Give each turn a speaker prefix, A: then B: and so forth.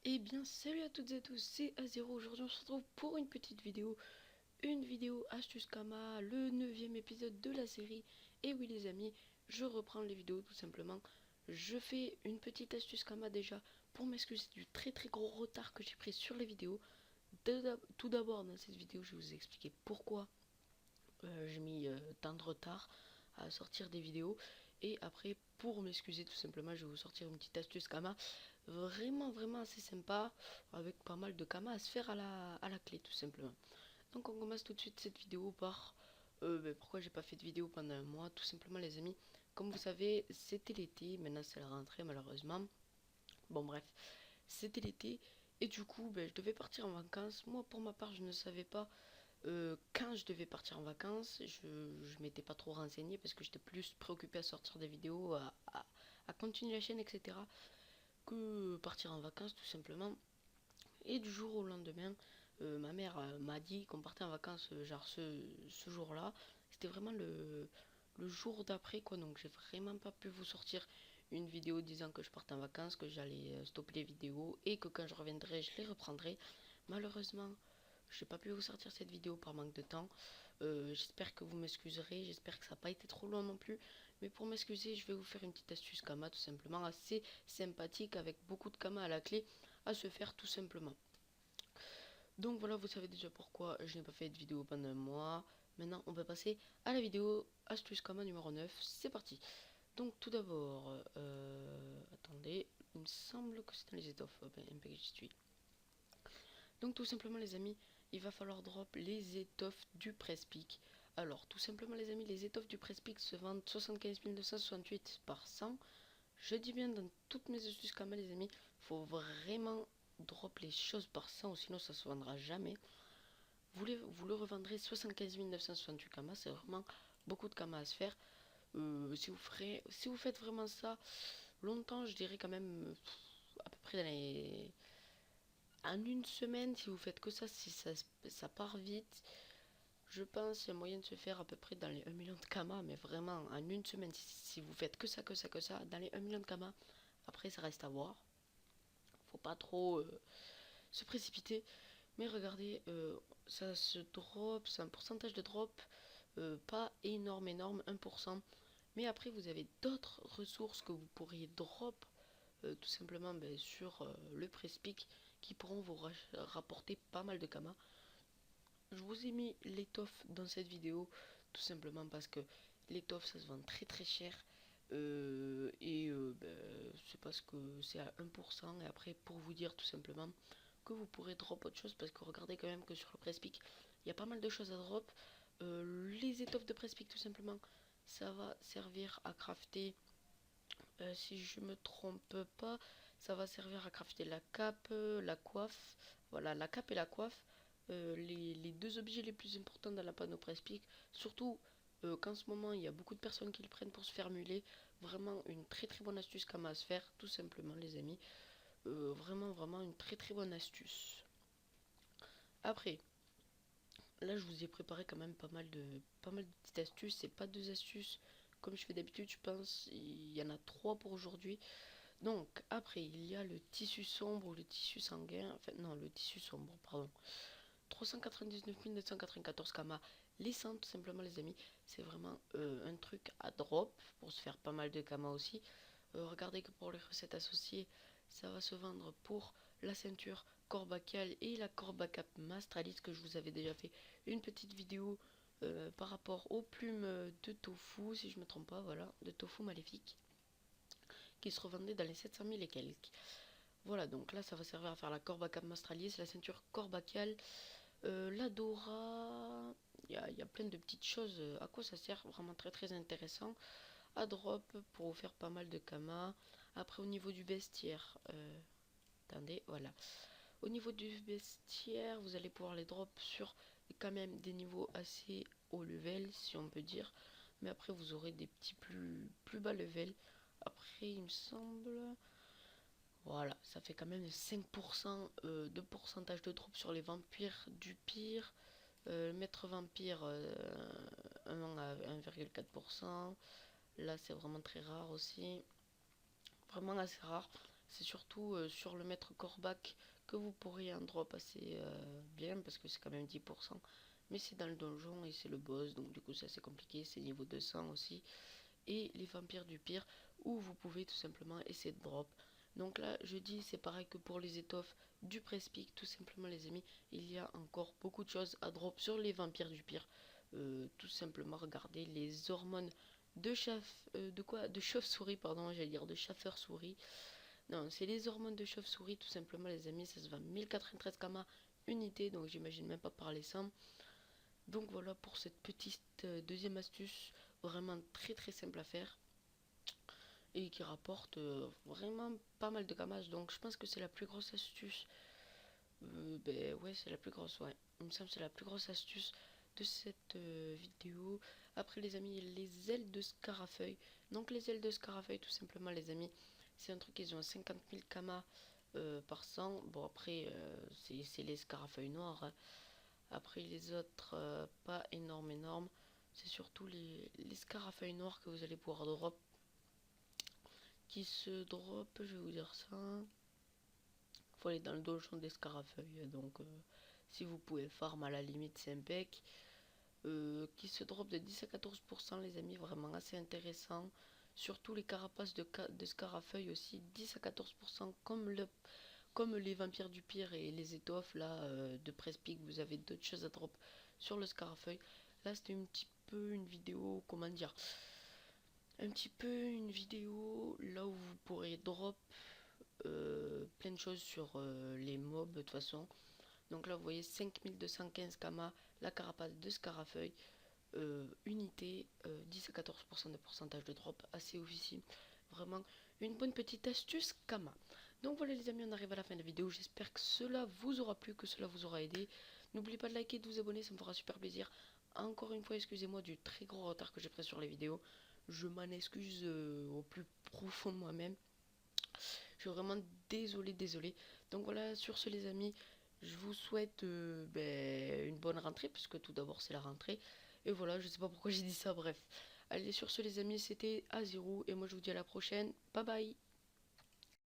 A: Eh bien salut à toutes et à tous, c'est Azero. Aujourd'hui on se retrouve pour une petite vidéo. Une vidéo astuce Kama, le 9e épisode de la série. Et oui les amis, je reprends les vidéos tout simplement. Je fais une petite astuce Kama déjà pour m'excuser du très gros retard que j'ai pris sur les vidéos. Tout d'abord dans cette vidéo je vais vous expliquer pourquoi j'ai mis tant de retard à sortir des vidéos. Et après, pour m'excuser tout simplement, je vais vous sortir une petite astuce Kama vraiment assez sympa, avec pas mal de Kama à se faire à la clé tout simplement. Donc on commence tout de suite cette vidéo par pourquoi j'ai pas fait de vidéo pendant un mois. Tout simplement les amis, comme vous savez c'était l'été, maintenant c'est la rentrée malheureusement. Bon bref, c'était l'été et du coup je devais partir en vacances. Moi pour ma part je ne savais pas quand je devais partir en vacances. Je m'étais pas trop renseigné parce que j'étais plus préoccupé à sortir des vidéos, à continuer la chaîne, etc. que partir en vacances tout simplement. Et du jour au lendemain, ma mère m'a dit qu'on partait en vacances, genre ce jour-là. C'était vraiment le jour d'après, quoi. Donc j'ai vraiment pas pu vous sortir une vidéo disant que je partais en vacances, que j'allais stopper les vidéos et que quand je reviendrai, je les reprendrai. Malheureusement, j'ai pas pu vous sortir cette vidéo par manque de temps. J'espère que vous m'excuserez, j'espère que ça n'a pas été trop long non plus. Mais pour m'excuser, je vais vous faire une petite astuce Kama tout simplement, assez sympathique avec beaucoup de Kama à la clé à se faire tout simplement. Donc voilà, vous savez déjà pourquoi je n'ai pas fait de vidéo pendant un mois. Maintenant, on va passer à la vidéo astuce Kama numéro 9. C'est parti. Donc tout d'abord, attendez, il me semble que c'est dans les étoffes. Ben, un peu que j'y suis. Donc tout simplement les amis, il va falloir drop les étoffes du Press-Pick. Alors tout simplement les amis, les étoffes du Press-Pick se vendent 75 968 par 100. Je dis bien dans toutes mes astuces Kama les amis, faut vraiment drop les choses par 100 ou sinon ça se vendra jamais. Vous le revendrez 75 968 Kama, c'est vraiment beaucoup de Kama à se faire. Si vous faites vraiment ça longtemps, je dirais quand même à peu près en une semaine, si vous faites que ça, si ça part vite, je pense qu'il y a moyen de se faire à peu près dans les 1 million de Kama, mais vraiment en une semaine, si vous faites que ça, dans les 1 million de Kama, après ça reste à voir. Faut pas trop se précipiter, mais regardez, ça se drop, c'est un pourcentage de drop, pas énorme, 1%. Mais après, vous avez d'autres ressources que vous pourriez drop tout simplement sur le Press-Pick qui pourront vous rapporter pas mal de Kama. Je vous ai mis l'étoffe dans cette vidéo tout simplement parce que l'étoffe ça se vend très cher. C'est parce que c'est à 1%. Et après, pour vous dire tout simplement que vous pourrez drop autre chose, parce que regardez quand même que sur le Press-Pick il y a pas mal de choses à drop. Les étoffes de Press-Pick tout simplement, ça va servir à crafter, si je me trompe pas, ça va servir à crafter la cape, la coiffe. Voilà, la cape et la coiffe. Les deux objets les plus importants dans la panneau Press-Pick. Surtout qu'en ce moment, il y a beaucoup de personnes qui le prennent pour se faire muler. Vraiment une très bonne astuce qu'à se faire, tout simplement, les amis. Vraiment une très bonne astuce. Après, là, je vous ai préparé quand même pas mal de petites astuces. C'est pas deux astuces comme je fais d'habitude, je pense. Il y en a trois pour aujourd'hui. Donc, après, il y a le tissu sombre ou le tissu sanguin. Enfin, non, le tissu sombre, pardon. 399 994 Kama. Les 100, tout simplement, les amis. C'est vraiment un truc à drop pour se faire pas mal de Kama aussi. Regardez que pour les recettes associées, ça va se vendre pour la ceinture Corbacale et la Corbacap Mastralis, que je vous avais déjà fait une petite vidéo par rapport aux plumes de tofu, si je me trompe pas, voilà, de tofu maléfique, qui se revendait dans les 700 000 et quelques. Voilà, donc là, ça va servir à faire la Corbacap Mastralis, la ceinture Corbacale, la Dora. Il y a plein de petites choses. À quoi ça sert? Vraiment très intéressant. À drop pour vous faire pas mal de Kama. Après, au niveau du bestiaire, attendez, voilà. Au niveau du bestiaire, vous allez pouvoir les drop sur quand même des niveaux assez haut level, si on peut dire. Mais après, vous aurez des petits plus bas level. Après, il me semble. Voilà, ça fait quand même 5% de pourcentage de drop sur les vampires du pire. Maître vampire 1 à 1,4%. Là, c'est vraiment très rare aussi. Vraiment assez rare. C'est surtout sur le maître Corbac que vous pourrez un drop assez bien, parce que c'est quand même 10%. Mais c'est dans le donjon et c'est le boss, donc du coup c'est assez compliqué, c'est niveau 200 aussi. Et les vampires du pire, où vous pouvez tout simplement essayer de drop. Donc là, je dis, c'est pareil que pour les étoffes du Prespic, tout simplement les amis, il y a encore beaucoup de choses à drop sur les vampires du pire. Tout simplement, regardez les hormones de de chauve-souris, pardon, j'allais dire de chasseur-souris. Non, c'est les hormones de chauve-souris, tout simplement les amis, ça se vend 1093 kama unité, donc j'imagine même pas parler ça. Donc voilà pour cette petite deuxième astuce, vraiment très très simple à faire et qui rapporte vraiment pas mal de gamage. Donc je pense que c'est la plus grosse astuce. Ben ouais, c'est la plus grosse, ouais. Il me semble que c'est la plus grosse astuce de cette vidéo. Après les amis, les ailes de scarafeuille. Donc les ailes de scarafeuille, tout simplement les amis, c'est un truc qu'ils ont 50 000 kamas par 100. Bon après, c'est les scarafeuilles noirs, hein. Après les autres, pas énorme. C'est surtout les scarafeuilles noirs que vous allez pouvoir drop. Qui se drop, je vais vous dire ça. Faut aller dans le donjon des scarafeuilles. Donc si vous pouvez farm à la limite, c'est impec. Qui se drop de 10 à 14% les amis, vraiment assez intéressant. Surtout les carapaces de scarafeuilles aussi, 10 à 14% comme les vampires du pire et les étoffes là de Prespic, vous avez d'autres choses à drop sur le scarafeuille. Là c'était un petit peu une vidéo, comment dire, un petit peu une vidéo là où vous pourrez drop plein de choses sur les mobs de toute façon. Donc là vous voyez 5215 kama, la carapace de scarafeuille, unité, 10 à 14% de pourcentage de drop, assez officiel. Vraiment une bonne petite astuce kama. Donc voilà les amis, on arrive à la fin de la vidéo. J'espère que cela vous aura plu, que cela vous aura aidé. N'oubliez pas de liker et de vous abonner, ça me fera super plaisir. Encore une fois, excusez-moi du très gros retard que j'ai pris sur les vidéos. Je m'en excuse au plus profond de moi-même. Je suis vraiment désolé. Donc voilà, sur ce les amis, je vous souhaite une bonne rentrée, puisque tout d'abord c'est la rentrée. Et voilà, je sais pas pourquoi j'ai dit ça, bref. Allez, sur ce les amis, c'était Azirou, et moi je vous dis à la prochaine. Bye bye.